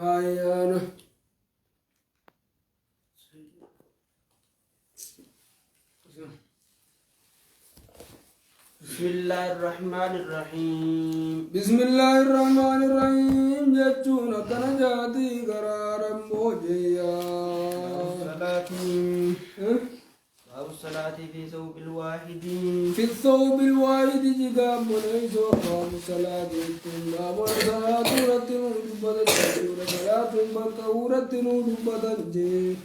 آيانا بسم الله الرحمن الرحيم بسم الله الرحمن الرحيم جتونا كنجاتي قرارا موجيا باب الصلاة في ثوب الواحد في الثوب الواحد جقام وليس باب الصلاة باب الصلاة رتن بدل صلاة بكورة بدل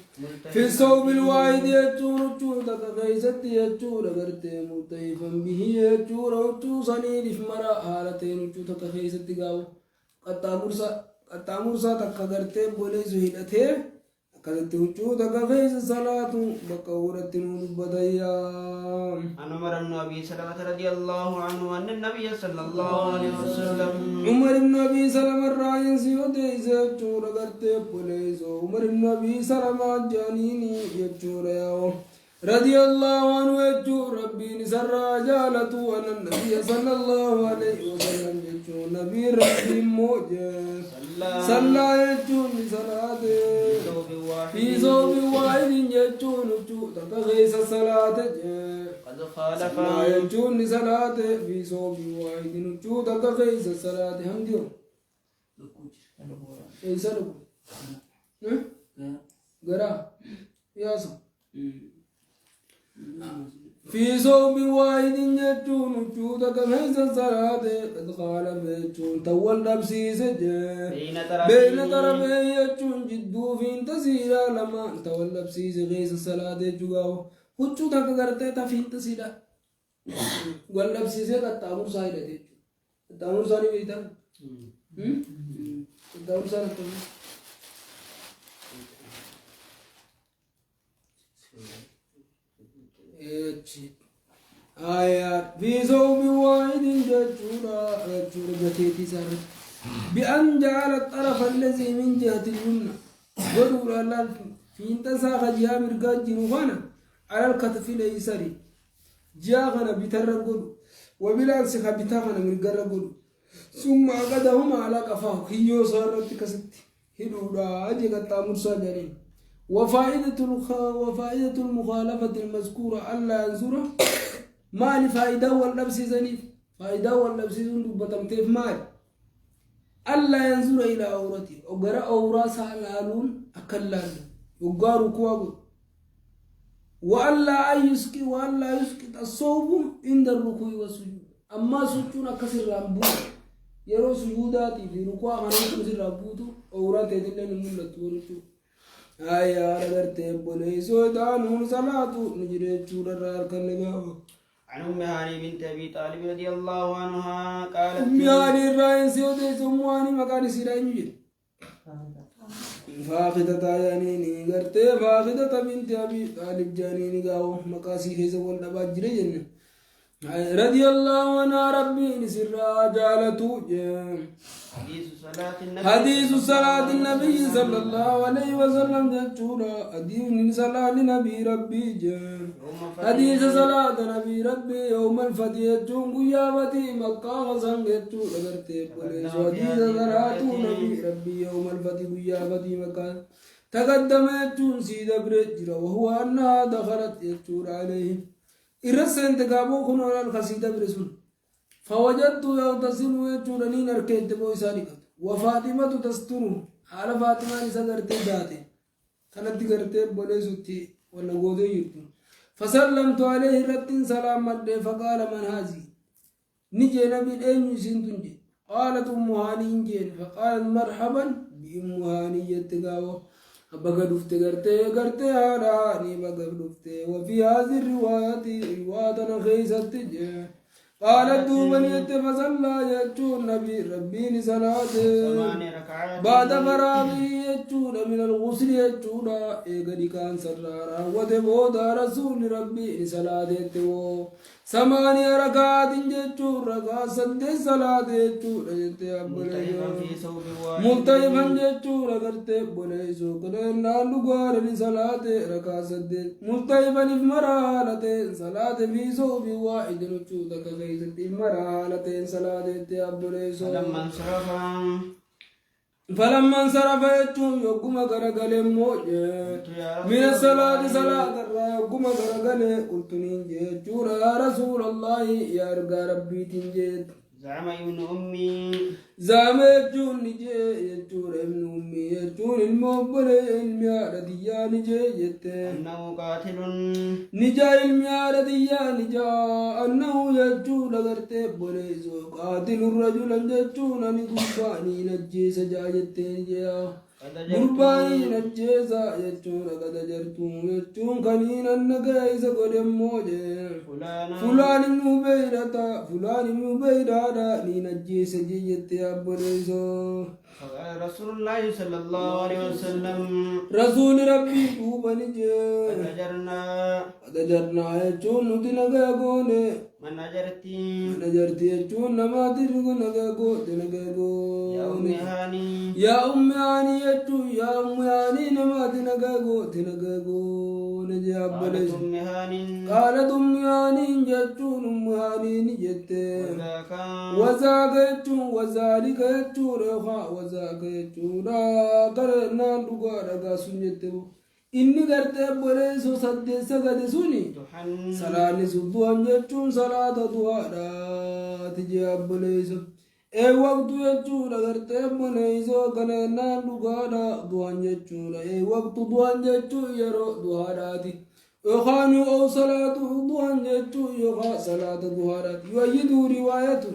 في الثوب الواحد يجور جودك غيثت يجور غرتي ملتهفا به يجور وتصني لفمرا حالتين جودك غيثت قاو التامرسا تكغرتي بوليس هيدته كذا وجودك غيث صلاة بكورة بديا عن عمر بن أبي سلمة رضي الله عنه أن النبي صلى الله عليه وسلم عمر بن أبي سلمة الراين سيودي يجور غرتي بوليس عمر بن أبي سلمة جانيني يجور ياو رضي الله عنه يجور ربي نسر جالته أن النبي صلى الله عليه وسلم يجور نبي ربي موجه صلى يجور لصلاته في ثوب واحد يجور وجودك غيث الصلاة قد خالف يجور لصلاته في ثوب واحد وجودك غيث الصلاة هم ديو إيش لكم؟ غرا ياسو في ثوب واحد يجون وجودك غيث الصلاة قد خالف يجون تول نفسي سجى بين طرفي يجون جدو في انتسيرا لما تول نفسي غيث الصلاة يجوغاو وجودك غرتي تفي انتسيرا قول نفسي سيدا التامر سايرة يجون التامر سايرة بيتا التامر سايرة آيات في ثوب واحد جتورا جتيتي سر بأن جعل الطرف الذي من جهة اليمنى قدر الله في انتساخ جهة مرقات جنوبانا على الكتف الأيسري جاغنا بتر قدر وبالأنسخ بتاغنا مرقر قدر ثم أقدهما على قفاه هيو صارت كست هدودا أجيك التامر ساجرين وفائدة المخالفة المذكورة ألا ينظر ما لفائدة واللبس زنيف فائدة واللبس زنيف بتمتيف مال ألا ينظر إلى عورته وقرأ أوراس العالون أكلال وقار كواب وألا يسكت الصوب عند الركوع والسجود أما سجون أكسر ربو يرو سجوداتي في ركوع أكسر ربو أورات يدلن ملت ورجو آية أردت بوليس ودانون صلاة نجري جورا كنجاو عن أم هاني بنت أبي طالب رضي الله عنها قالت أم هاني الرئيس وديس أم هاني مكان سيرانجي فاقدة جانيني قرتي فاقدة بنت أبي طالب جانيني قاو مكاسي هيزة والنبات جري جنة رضي الله عنها ربي نسر جالته حديث صلاة النبي صلى الله عليه وسلم جتورا حديث صلاة النبي ربي حديث صلاة النبي ربي يوم الفتح يجون قيامتي مكة غزن جتورا قرتي بوليس حديث صلاة النبي ربي يوم الفتح قيامتي مكة تقدم يجون سيد برجر وهو أنها دخلت يجور عليه إرسل تقابو كنونا الخسيدة برسول فوجدت يغتسل ويجورني نركيت بويسانك وفاطمة تستر على فاطمة نسدرت ذاتي كانت قرت بوليسوتي ولا غودي فسلمت عليه رد سلام مد فقال من هذه نجي نبي أين سنتنجي قالت أم هاني جين فقالت مرحبا بأم هاني يتقاوى بقى دفت قرت هاراني بقى دفت وفي هذه الرواية رواية خيست قالت دوبن يتفصلى يجون نبي ربي صلاة بعد فراغي يجون من الغسل يجون إيقادي كان سرارا وتبودا رسول ربي صلاة يتو 8 ركعات يجون ركعات 6 صلاة يجون ملتهفا يجون ركعت بوليسو كننا لغار لصلاة ركعات 6 ملتهفا مرحلة صلاة في صوب واحد نجودك مرحلة صلاة لما انصرف فلما انصرف يجون يقوم غرغل موجه من الصلاة صلاة يقوم غرغل قلت نيجي يا رسول الله يا ربي تنجد زعم ابن أمي زعم يجون نجي يجون ابن أمي يجون الموبل الميارة ديا نجي أنه قاتل نجا الميارة ديا نجا أنه يجون لغرتي بوليزو قاتل الرجل يجون نقرباني نجي سجاجت نجي قرباني نجي يجون قد جرتون يجون كنين النقايس قدم موجه فلان من عبيدة نجي سجيت يا بوليزو رسول الله صلى الله عليه وسلم رسول ربي دوبا نجي أدجرنا يجون ندنقا قوني من أجرتي يجون نما ترغو نقا قوني يا أم هاني يجون يا أم هاني نما تنقا قوني يا بوليزو قالت أم هاني يجون أم هاني نجت وذاك يجون وذلك يجون وذاك يجون قرنا نقا سنجتبو inni gartee boleessu saddeessa gadi suni salaanni subbuhan jechuun salaata duhaadhaati jee boleessu waqtu jechuudha gartee boleessoo kanannaan dhugaadha duhan jechuudha waqtu duhan jechuun yeroo duhaadhaati yookaan yoo salaatu duhan jechuun yookaan salaata duhaadhaati yuayyiduu riwaayatu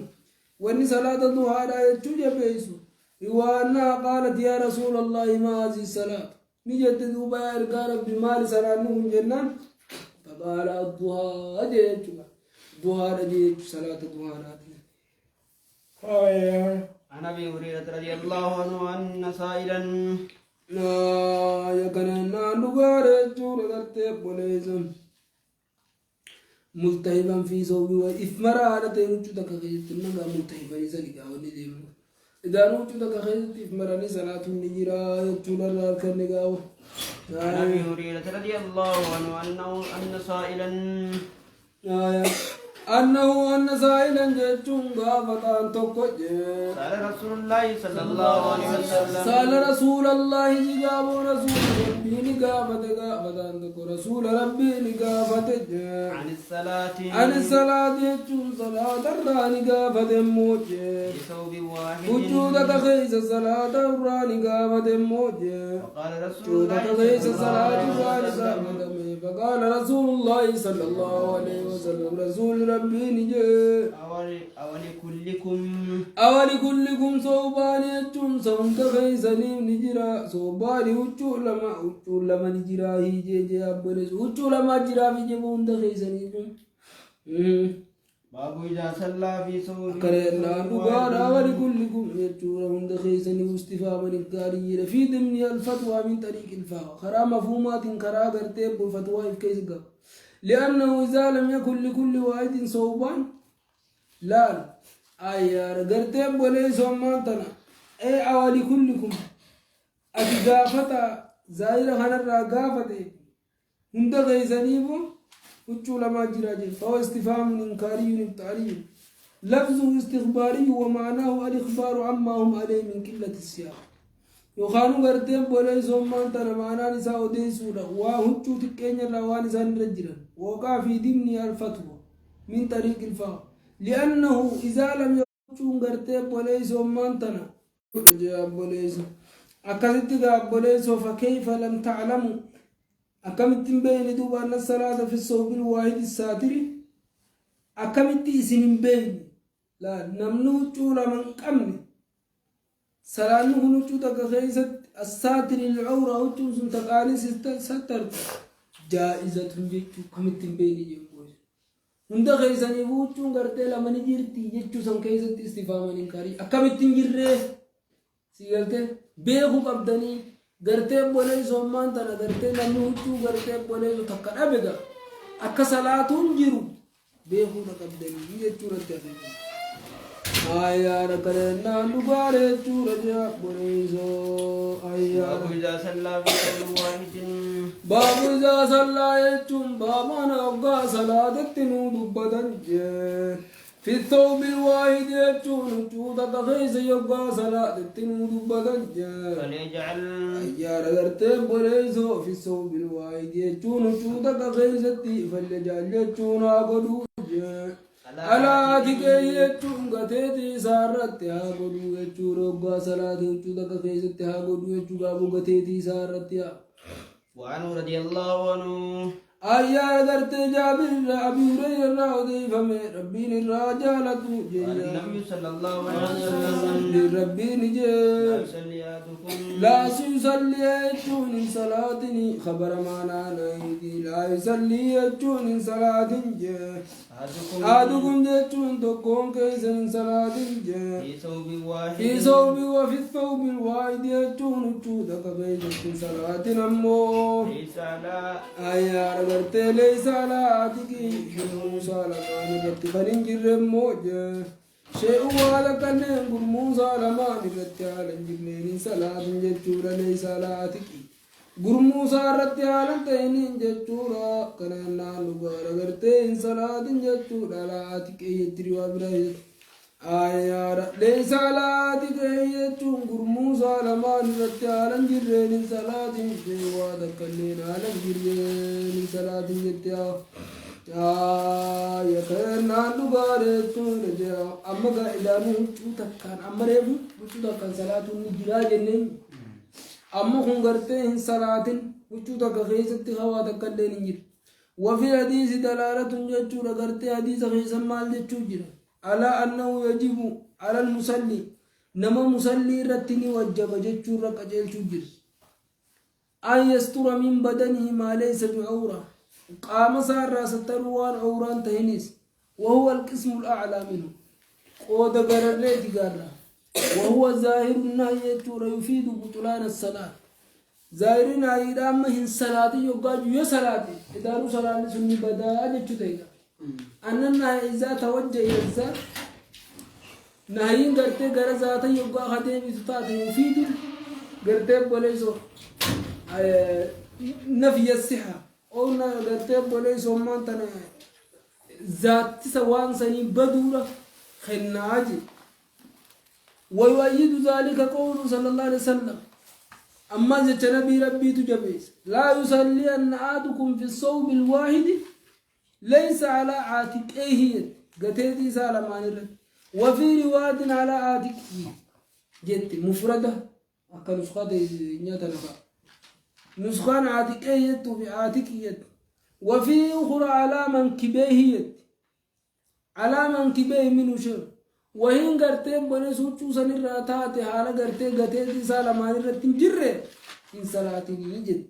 wanni salaata duhaadhaa jechuu jabeessu riwaannaa qaalat yaa rasuulallahi maa haazii salaatu نجد دوبا يرقى ربي مالي سرانهم جنان فقال الضحى جيت ضحى رجيت صلاة الضحى عن ابي هريره رضي الله عنه ان سائلا لا يكننا نغارت رغت بوليزم ملتهبا في صوبي واثمر على تنجدك غيت نغا ملتهبا يزلقا ونذيم إذا نوجد كخيرت مرني صلاة النجرة يجول الله كنجاو. عن أبي هريرة رضي الله عنه أن سائلا أن سائلا جتون غافتان توكج سأل رسول الله صلى الله عليه وسلم سأل رسول الله جاب رسول ربي نغافت غافتان توك رسول ربي نغافت عن الصلاة جتون صلاة الراني غافت موج بثوب واحد وجودك خيس صلاة الراني غافت موج وقال رسول الله خيس صلاة الراني فقال رسول الله صلى الله عليه وسلم رسول ربي نجي أولي كلكم صوبان يجون سونك خيساني نجرا صوبان وچو لما نجرا هيجي أبنس وچو لما جرا في جبون خيساني باب إذا صلى في صوب كرنا دغارا أولي كلكم يجون هند خيساني واستفاء من الكارير في ضمن الفتوى من طريق الفقه خرا مفهومات خرا غرتب الفتوى في كيسغا لأنه إذا لم يكن لكل واحد صوبان لا غرتب ولا سمانتنا أولي كلكم أتغافتا زائر خنرا غافته هند خيسانيبو وچو لما جراجي فهو استفهام إنكاري تعريف لفظه استخباري ومعناه الإخبار عما هم عليه من قلة السياق يخانو غرتين بولي سومان تنا معنا نساء ودي سورة وهجو تكينيا لوان نساء رجلا وقع في ضمن الفتوى من طريق الفقه لأنه إذا لم يكن غرتين بولي سومان تنا جاب بولي سو أكدت جاب بولي سو فكيف لم تعلموا أكملت بين دوب أن الصلاة في الصوب الواحد الساتر أكملت سنين بين لا نمنو جولا من كمل صلاة نمنو تكخيسة الساتر العورة وتوسن تقالي ستر جائزة جيتو كملت بين جيبوز هند خيساني وچون غرتي لما نجيرتي جيتو سن كيسة استفهام إنكاري أكملت نجيره سيغلتي بيخو قبدني غرتي بولي زمان تنا غرتي نموتو غرتي بولي تكنا بيغا اكا صلاتون جيرو بيهو نقدني يجورا تافي آيا ركرنا نغاري جورا يا بولي زو آيا باب إذا صلى في صوب واحد باب إذا صلى يجون بابانا أبقى صلاة تنو دبدن في الثوب الواحد يجون جودا تخيس يبقى صلاة التنود بدنجا فليجعل أيار غرتين بوليسو في الثوب الواحد يجون جودا تخيس فليجعل يجون أبدو على تكي يجون قتيتي سارت أبدو يجون ربا صلاة جودا تخيس أبدو يجون أبو قتيتي سارت وعنه رضي الله عنه أيار غرت جابر أبي هريرة رضي فمن ربي الرجالة النبي صلى الله عليه وسلم ربي نجي لا يصلي يجون صلاتني خبر معنا نايدي لا يصلي يجون صلاة أحدكم يجون تكون كيسن صلاة في ثوب وفي الثوب الواحد يجون جودك بيجون صلاة نمو أيار غرت ليس على عاتقي موسى لما نبت فننجر موجه شيء وهذا كان يقول موسى لما نبت على الجبلين صلاة جتورا ليس على عاتقي قل موسى رت على تين جتورا كان نالغار غرتين صلاة جتورا على عاتقي يتري وابراهيم آيار ليس على عاتقي يتون قل موسى لما نبت على الجبلين صلاة شيء وهذا كان على الجبلين صلاة جتورا يا خير نالو غارتون رجع أما قاعدانو شوتا كان أما ريبو شوتا كان صلاة نجرا جنين أما خنغرتين صلاة وشوتا كخيسة خوا تكلين نجر وفي حديث دلالة جتورا غرتي حديث خيسة مال جتوجر على أنه يجب على المصلي نما مصلي رتني وجب جتورا كجل توجر أن يستر من بدنه ما ليس بعورة قام سار ستروان عوران تهنيس وهو القسم الأعلى منه قود قررلي تقرر وهو ظاهر النهي يفيد بطلان الصلاة ظاهر النهي إدامه الصلاة يقاج يا صلاة إدارو صلاة سني بداء جتوتيغا أن النهي إذا توجه يزا نهي قرتي قرزاتا يقا خدي بسطات يفيد قرتي بوليسو نفي الصحة أونا قرتي بوليسو مانتنا ذات سوان سني بدورة خناجي ويؤيد ذلك قوله صلى الله عليه وسلم أما زت نبي ربي تجبيس لا يصلي أن أحدكم في الصوب الواحد ليس على عاتقيه قتيتي سالمان الرد وفي رواية على عاتقه جت مفردة أكل نسخة نيتنا نسخان عاتقيه بعاتقيه وفي أخرى على منكبيه على منكبيه منه شر وهين قرتي بني سوچو سنرا تاتي حالا قرتي قتيتي سالمان الرتنجره إن صلاتي يجد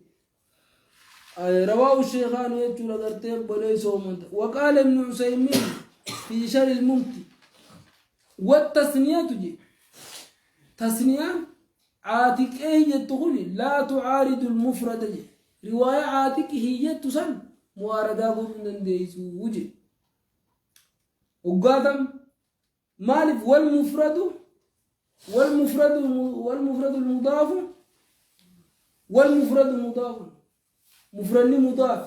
رواه الشيخان يجو قرتي بني سومنت وقال ابن عثيمين في شرح الممتع والتثنية تجي تثنية عاتقه تقولي لا تعارض المفرد رواية عاتقه يتسن مواردة بندن ديسو وجه وقادم مالف والمفرد المضاف والمفرد مضاف مفرد مضاف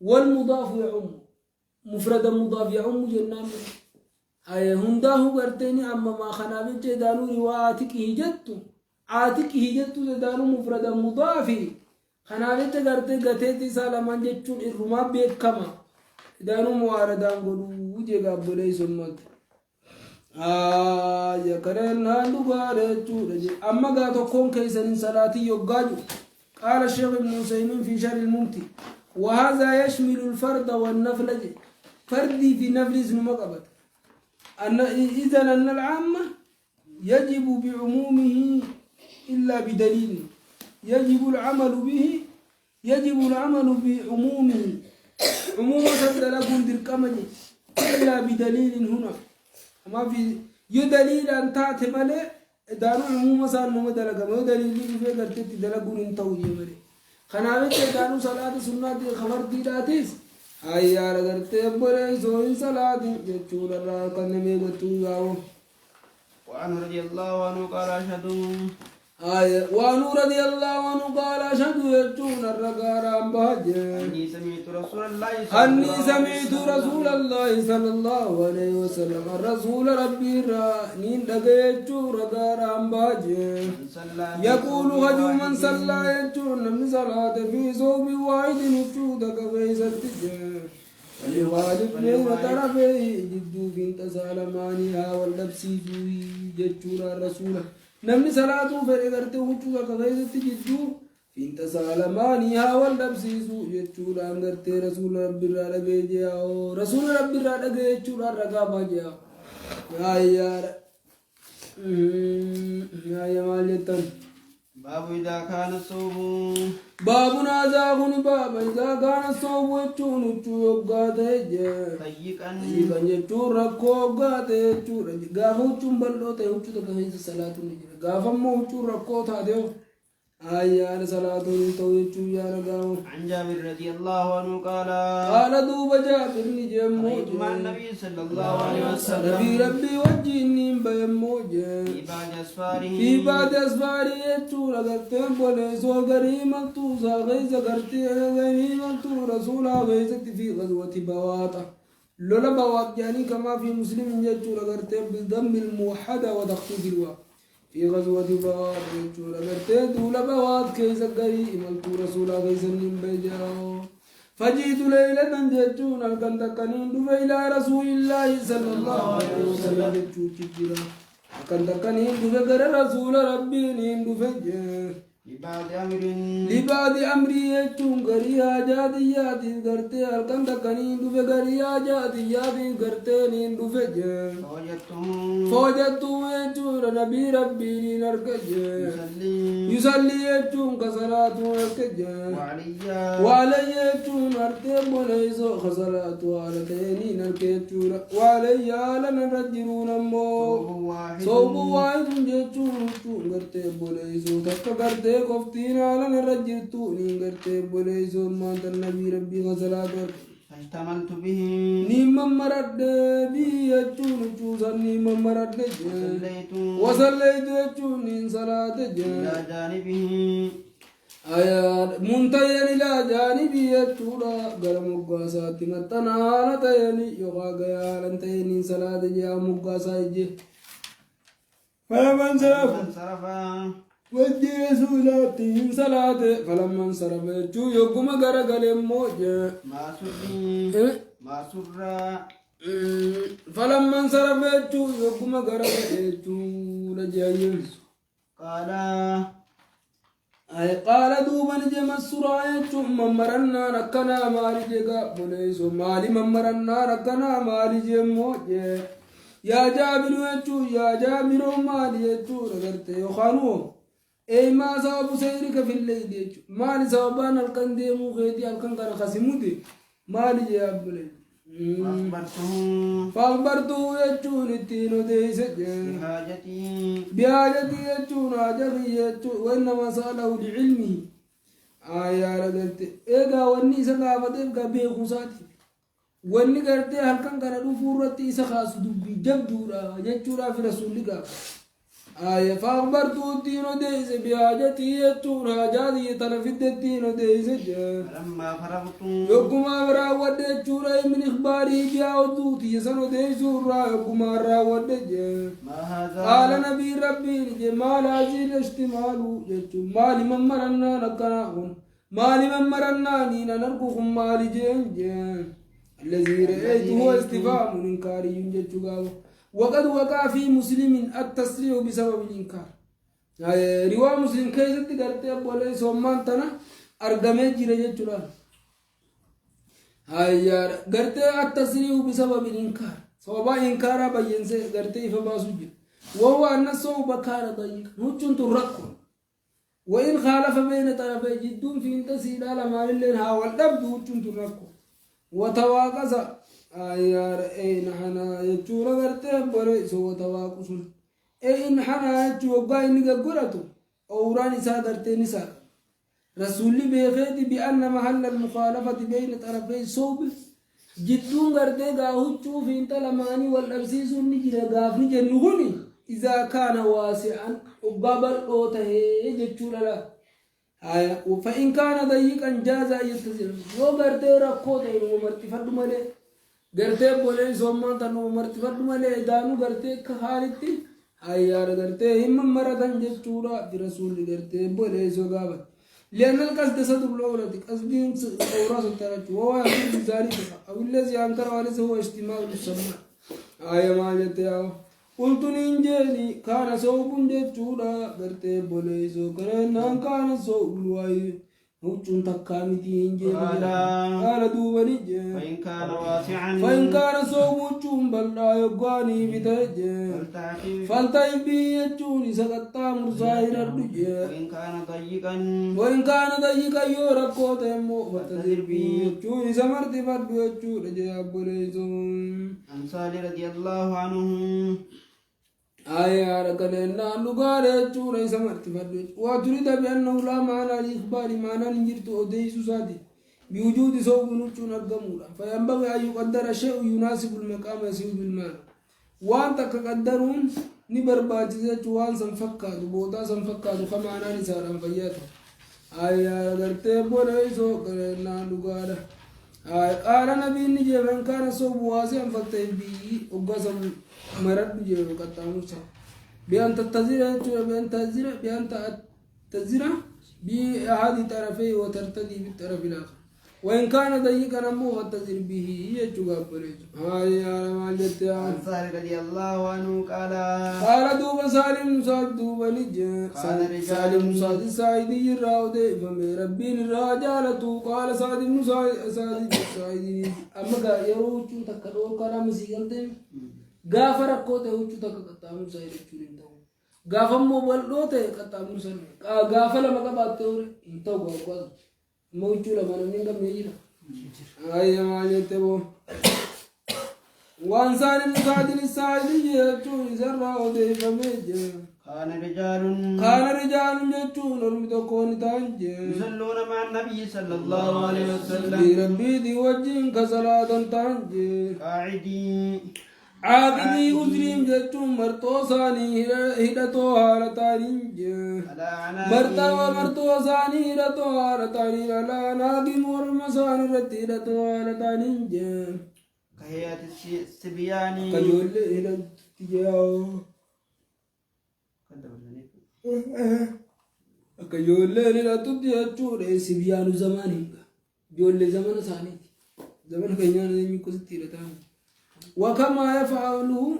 والمضاف يعم مفرد مضاف يعم جنان أي هنداه قرتيني أما ما خنابت دانو رواتك هجتو عاتك هجتو دانو مفرد مضاف خنابت قرتي قتيتي سالمان جتشون الرماب بيت كما دانو مواردان قلو وجه قابلي سمت يا كرين هندو قارتو أما قاتو كون كيسن صلاتي يقاجو قال الشيخ ابن عثيمين في شرح الممتع وهذا يشمل الفرد والنفل فردي في نفل اسم مقبت أن إذن أن العامة يجب بعمومه إلا بدليل يجب العمل بعمومه عموم سدلكم دركمج إلا بدليل هنا ما في يدليل أن تأتي ملء دارو عموم سان مدلك ما دليل في قرتي دلكون انتوي ملء خنابت دارو صلاة سنة خبر دي داتيس هاي يا رجلتي أبوري زوين صلاة جتشور الرا كن ميغتو ياو وعنه رضي الله عنه قال أشهد وانو رضي الله عنه قال أشهد يجون الرقاران بهجة أني سمعت رسول الله صلى الله عليه وسلم الرسول ربي نين دقيتو رقاران بهجة يقول هجو من صلى يجون من صلاة في صوب واحد نفسودك فيس التجاه ولغالب بين طرفي جدو بنت سالمانها واللبسي جتشورا الرسول نمني صلاة فرقرت وجوك كغيزت جدو فين تسالمانيها واللبسيسو جتشورا انغرت رسول رب الرادة جاو رسول رب الرادة جتشورا رقابا جاو يا ماليتن باب إذا كان الصوم باب نازاغن باب إذا كان الصوم وجون وجوغاته ضيقا جتشور ركو غاته جتشور غافو چمبلوته وجو تكهيز صلاة نجر غافمو وجو ركو تاديو آيان صلاة توجو يا رغاو عن جابر رضي الله عنه قال دوب جابر نجمو مع النبي صلى الله عليه وسلم نبي ربي وجهني بيمو في بعد أسفاره يجور غرتين بوليسو غريمك توسا غيز غرتين غريمك تو رسولا غيزت في غزوة بواطة لولا بواط يعني كما في مسلم يجور غرتين بالضم الموحدة وتخفيف الواو في غزوة بواط يجور غرتين دولا بواط كيس غريمك تو رسولا غيزنين بيجاو فجيت ليلة جتون الكندكنين دفع إلى رسول الله صلى الله عليه وسلم akan takkan hindu gara rasul rabbi hindu fajja libadi amri yechun gari ajadiyati garte akan takkan hindu gari ajadiyati garte hindu fajja fawjatu yechun nabi rabbi narkajja yusalli yechun kasalatu narkajja wa alayya yechun arte bolayso khasalatu alateni narkajura wa alayya lana rajiruna mo صوب واحد جتشو غرتي بوليزو تك غرتي كفتينا لنا رجتو ني غرتي بوليزو ما النبي ربي غزلات فاحتملت به نيم مرد بي يجو نيم مرد وصليت يجو نين صلاة إلى جانبه آيات منتهيا إلى جانبي يجورا غرم مقاسات متنالة تيني يوغا غيالا تيني صلاة جا مقاسات فلما انصرف وجه سولاتي صلاة فلما انصرف جو يقوم غرغل موجه ما سر فلما انصرف جو يقوم غرغل جو رجايل قال دوبا جمع السرايا ثم مرنا ركنا مالي جا بوليسو مالي مرنا ركنا مالي جموجه يا جابر يجو يا جابر مالي يجو رغرتي يخانو اي ما سبب سيرك في الليل يجو مالي سببان القندي مغيدي القنقر خسمودي مالي يا بلي فاخبرته يجو نتينو ديس بحاجتي يجو ناجبي يجو وانما سأله لعلمه يا رغرتي ايغا وني سقافتي بيخو ساتي wanni gartee halkan kana dhufuu irratti isa kaasu dubbii jabduudha jechuudha fi rasuulli gaafa فأخبرته الدين ديس بحاجتي يجور حاجاتي تنفد الدين ديس فلما فرغت يقوم راود جورا من إخباري جاودوتي يسنو ديسورا يقوم راود قال نبي ربي جمال هذه الاشتمال يجور مالي من مرنا نكناهم مالي من مرنا نينا نركوهم مالي جين الذي رأيته هو استفهام إنكاري يجور وقد وقع في مسلم التسريع بسبب الإنكار رواية مسلم كيف تقرأت أبوالي سومان تنا أرقمي جيرا جيرا قرأت التسريع بسبب الإنكار صوبا إنكارا بينسي قرأت إفباسو جير وهو أن الصوب كان ضيق نوچن ترقو وإن خالف بين طرفي جدون في انتسيل على ما اللين هاول دبدو نوچن ترقو وتواقص يا إن حنا يجورا غرتهم بري سو تواقصون إن حنا يجوا قاين نجورتو أوراني سادرتني سا رسولي بيخدي بأن محل المخالفة بين طرفي صوب جدون غرتي قاهو تشوف إنت لماني والأبسيس نجرا قافني جنوهني إذا كان واسعا وقبل أوته يجتشول لا فإن كان ضيقا جاز يتزل وقرت ركوت ومرتي فدمله قرت بولي سوما تنو مرتي فدمله دانو قرت كحالتي أيار قرت هم مرة جتشولا برسول قرت بولي سوغابا لأن القصد صدق الأولاد قصدين أوراس الترج وهو يقول ذلك أو الذي أنكر عليه هو اجتماع السماء آية ما جتياو قلت نينجيني كان صوب جتشولا قرت بولي سوغرنا كان صوب لواي وجون تكامتي إنجيل قال دوبني فإن كان صوب وجون بلا يقاني بتجي فالتعب يجوني سقطا مرسائر الرجي وإن كان ضيقا يوركو تيمو فتدر بي يجوني سمرت فدو يجون جاب ليسون أنصار رضي الله عنه آية ركلنا لقال يجون سمرت فدو وتريد بأنه لا معنى لإخبار معنى نجرت أديس سادي بوجود صوب نجون القمورة فينبغي أن يقدر شيء يناسب المقام يسيب المعنى وأنت كقدرون نبرباتي وان سنفكاد بودا سنفكاد خمعنا نسارا فياتا آية قرتي بوليسو قرنا لقالا قال نبي نجي من كان صوب واسعا فاكتئ به وقسم مرد جيب قطاموسا بأن تتزر بأحد طرفيه وترتدي بالطرف الآخر وإن كان ضيقا نمو فاتزر به يجوغا بريجو هاي يا مالجت يا أنصار رضي الله عنه قال دوبا سالم نصاد دوبا نجا سالم نصاد السعيدي الراودي فمي ربي الراجالة قال سالم نصاد السعيدي أما قا يروچو تكدو كرام سيغلتين غافر ركوته وچو تكتامو سايرچو لنتو غافمو بلوته كتامو سن غافل مقباتو انتو غوغو موجود لما نيجا ميجينا أيه ما يتبو وانسان مساعد السعيد يجون زرع ودي فميج كان رجال يجون رمضو كون تانج يصلون مع النبي صلى الله عليه وسلم ربي دي وجين كصلاة تانج قاعدي عاقدي أجريم جتون مرتو ثاني هدتو هارتانينج مرتو ثاني هدتو هارتاني لا ناقي مرمسان هدتو هارتانينج كهيات السبياني كجول هدت تجاو كجول هدت تجاو سبيانو زماني جول زمان ثاني زمان كينيان يمكو ستيرتان وكما يفعله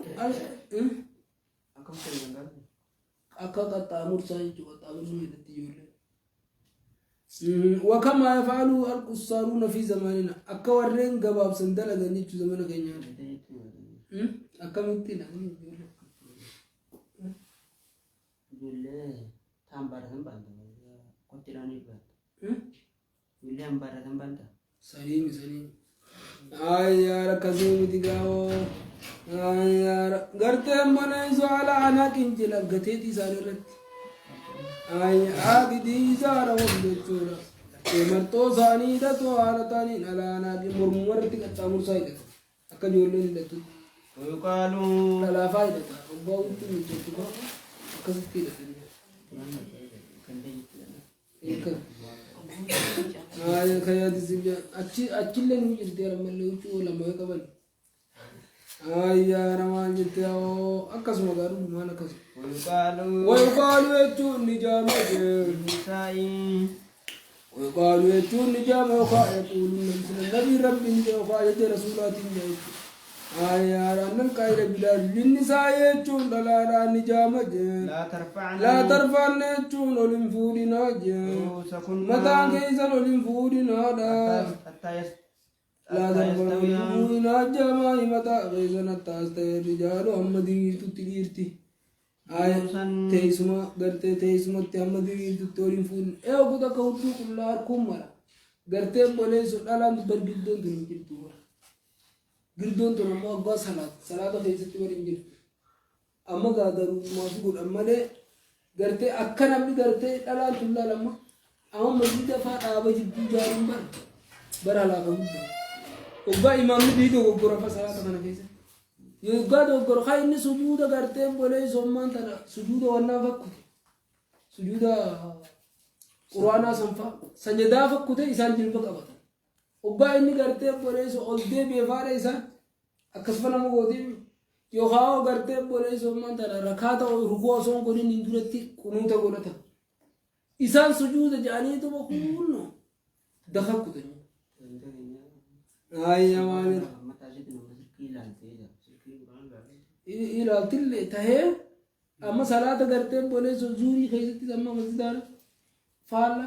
وكما يفعله القصارون في زماننا أكورين قباب سندلة نيتو زمان كينيان أكملتنا سليم ayyaara kasii miti gaa'oo ayyaara garteen boneessu haala anaakin jila gateetii isaan irratti aabidii isaara wal jechuudha martoo isaanii hidhatoo haala taaniin ala anaakin mormuu irratti qaxxaamursaa hidhata akka ijoolleen hidhatutti dhalaafaa hidhata abbaa huccuu mijechuudha akkasitti hidhatanii كياد الزبجة أكيد لهم يجدير من اللي يجوا لما يقبل يا رمان جتة أكسم قالوا ما نكسم ويقالوا يجوا النجام ويقالوا يجوا النجام يقولون النبي ربي نجام وقاية رسولات نجام يا ران الكاير بلاد للنساء يجون لا نجام لا ترفعن يجون ولنفودنا متى كيسا ولنفودنا لا ترفعن جماعي متى كيسا نتاستي رجال محمدي تتليرتي تيسما غرتي تيسما محمدي تتولنفودن ايو كتا كوتو كلار كمرا غرتي بوليسو دالان برغدون تنجلتو girdon to nammo abba salata keessatti waliin jiru amma gaagaru maafi godhan malee gartee akka namni gartee dhalaan tullaa lamma amma masjida faa dhaaba jidduu jaaruun bara laafa guddaa obbaa imaamni dhiidoo goggora fa salata kana keessatti يقعد وقر خاين سجود قرتين بولي زمان ترى سجود وانا فكوت سجود قرآن سنفا سجدا فكوت إنسان جنب قبض وبا إني قرتين بولي سو ألدي بيفار إنسان أكسفنا مغودي يوخاو قرتين بولي زمان ترى ركعت وركوع سون كوني ندورتي كنوتا قولتا إنسان سجود جاني تو بقولنا دخل كوت هاي يا مامي إلى تل تهي أما صلاة قرتين بولي زوري خيزتي أما مسجدار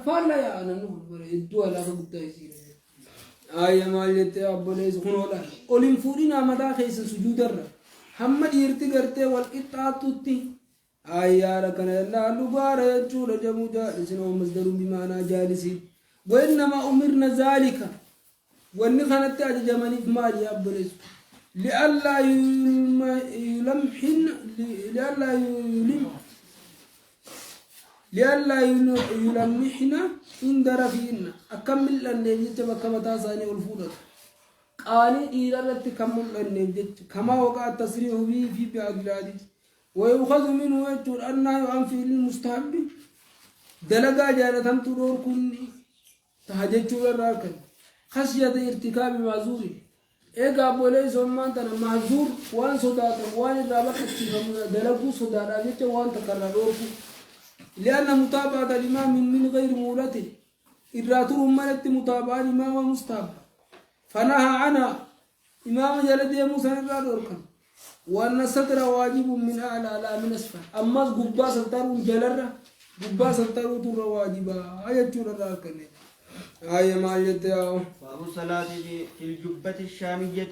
فالا يا أنا نقول بره الدوا لا بد يصير آية ما يلتي أبولي زخنولا أولين فورينا مدا خيز سجود الر هم يرتي قرتي والإطاعة تطي آية ركنا لا لبارة جول جمودا لسنا مسدر بمعنى جالسي وإنما أمرنا ذلك والنخنة أجمعني في مالي أبولي لئلا يلمحنا عند رفينا أكمل النبي كما تاساني الفودة قاني إيرا تكمل النبي كما وقع التصريح به في بأغلادي ويؤخذ منه يجور أنه عن فعل المستحب دلقا جارة ترور كني تهجد الراكن خشية ارتكاب معذور إيجا بولي زمان تنا معذور وان صداق وان رابط التفاهم دلقو صداق أجت وان تكرروه لأن متابعة الإمام من غير مولته إراتور أمانة متابعة الإمام مستحب فنهى عنها إمام جلد موسى الرادوركا وأن الستر واجب من أعلى لا من أسفل أما قبا سترون جلرة قبا سترون تر واجبا آية تر الراكنة آية ما يتياو باب الصلاة في الجبة الشامية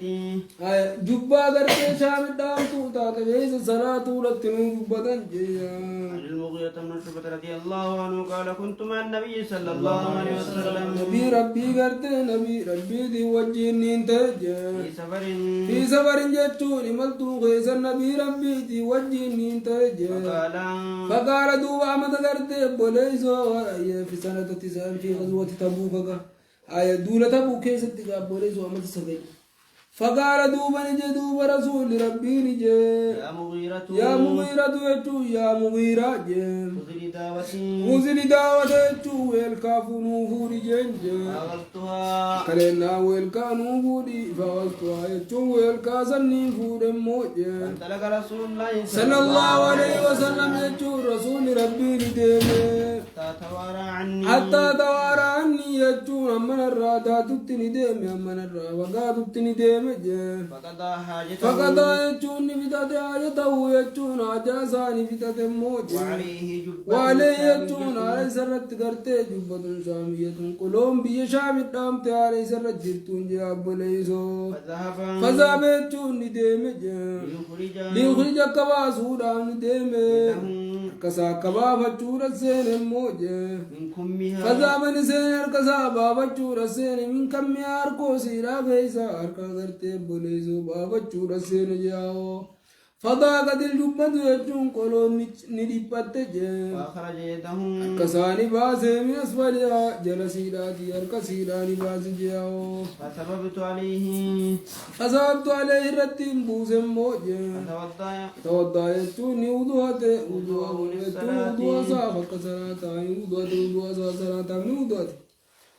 آية جبا قرتي شام الدام توتا كجيس صلاة لتنو جبا جيا عن المغيرة بن شعبة رضي الله عنه قال كنت مع النبي صلى الله عليه وسلم نبي ربي قرتي نبي ربي دي وجهني انتجا في سفر جتوني ملتو غيس النبي ربي دي وجهني انتجا فقال دوبا عمد قرتي بوليسو في سنة 9 في غزوة تبوك آية دولة تبوك كيست بوليسو عمد سفر فقال دوبا نجي دوبا رسول ربي نجي يا مغيرة يتو يا مغيرة وزل دعوة يتو ويلكافو نوفوري جنج كلنا ويلكا نوفوري فوالتها يتو ويلكا سنين فور موج صلى الله عليه وسلم يتو رسول ربي نجي حتى توارى عني يتو أمن الرادة تتني ديمي أمن الرادة وقا تتني ديمي فقضى يجون بتات حاجته يجون عجازان بتات موج وعليه يجون على سرت قرتي جبة شامية قلوم بي شام الدامت على سرت جرتون جاب ليسو فذهب يجون ديمج ليخرج كباسو دام ديمج كسا كباب جور السين موج فذهب نسين كسا باب جور السين من كم ياركو سيرا فيسا أركا غرتي بوليسو بابا چورا سين جاو فضاقت الجبة يجون قولون ندبت جاو فأخرج يدهم كساني باسي من أسفلها جلسيراتي أركا سيراني باسي جاو فسببت عليه رتين بوسم موجه توضع يجون وضوات وضوة صافة كسراتان وضوة صافة وضوة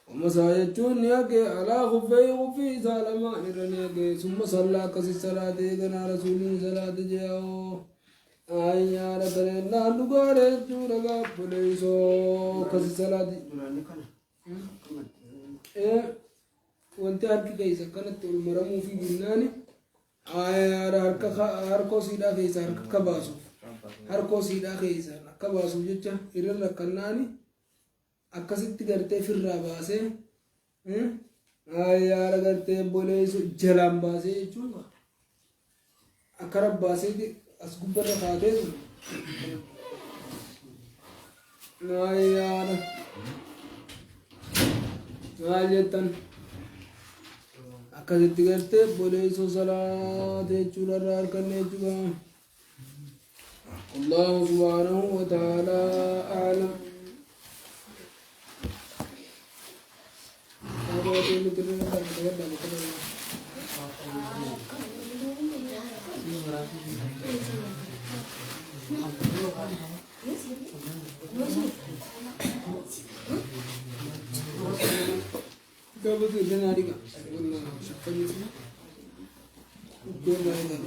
ومسايتون ياكي على خفي سالما نرنياكي ثم صلى كسي صلاة كنا رسول صلاة جاو آيا ركنا لغارة جورغا بليسو كسي صلاة وانت هركي كيسا كانت المرمو في بناني آيا هركو سيدا كيسا هركا كباسو هركو سيدا كيسا كباسو جيجا إرن ركناني akkasitti gartee firraa baasee ayyaara gartee boleessu jalaan baasee jechuun akka rabbaasee as gubbarra kaatee ayyaara maal jettan akkasitti gartee boleessu salaatee jechuudha irraa harkanne jechuudha. Allahu subhanahu wa ta'ala a'lam. قبل كده نادي كان ولا شكل اسمه ولا هذا